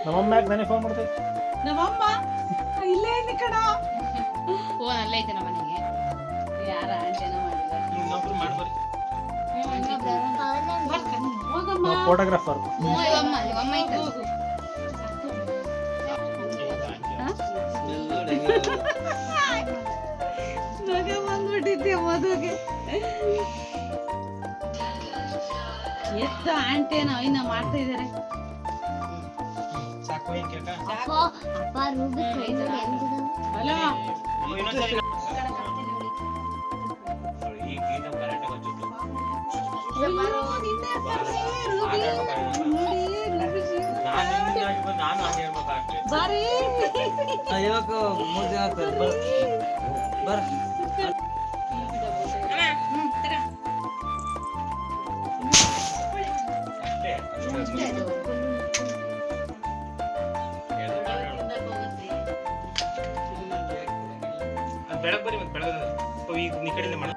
ನಮ್ಮಮ್ಮ ಯಾಕೆ ನನಗೆ ಫೋನ್ ಮಾಡ್ತೈತೆ? ನಮ್ಮಮ್ಮ ಇಲ್ಲೇ ಇದೆ ಕಣ. ಫೋನ್ ಅಲ್ಲೇ ಐತೆ ನಮ್ಮ ಮನೆಗೆ. ಯಾರ ಆಂಟಿನ ಮಾಡಿದ್ದಾರೆ. ಇನ್ನೊಬ್ರು ಮಾಡ್ಬಾರಿ. ಹೋಗಮ್ಮ. ಫೋಟೋಗ್ರಾಫರ್. ಇವಮ್ಮ ಐತೆ. ನಗೆ ಬಂದ್ಬಿಟ್ಟಿದ್ದೆ ಮದುವೆಗೆ. ಎತ್ತ ಆಂಟಿನ ಇನ್ನ ಮಾಡ್ತಾ ಇದಾರೆ. ಸಾಕು ಏನ್ ಕೇಳ್ಕ? ಹಲೋ ಈಗ ಇದು ಕರೆಕ್ಟ್ ಗೊತ್ತಿತ್ತು. ನಾನು ಹಾಗೆ ಹೇಳ್ಬೇಕಾಗ್ತದೆ. ಬಾರಿ ಇವಾಗ 3 ದಿನ ಆಗ್ತದೆ. ಬರ್ ಬೆಳಗ್ಗೆ ಬರಿ ಮತ್ತೆ ಬೆಳಗ್ಗೆ ಈಗ ಈ ಕಡೆಯಿಂದ ಮಾಡ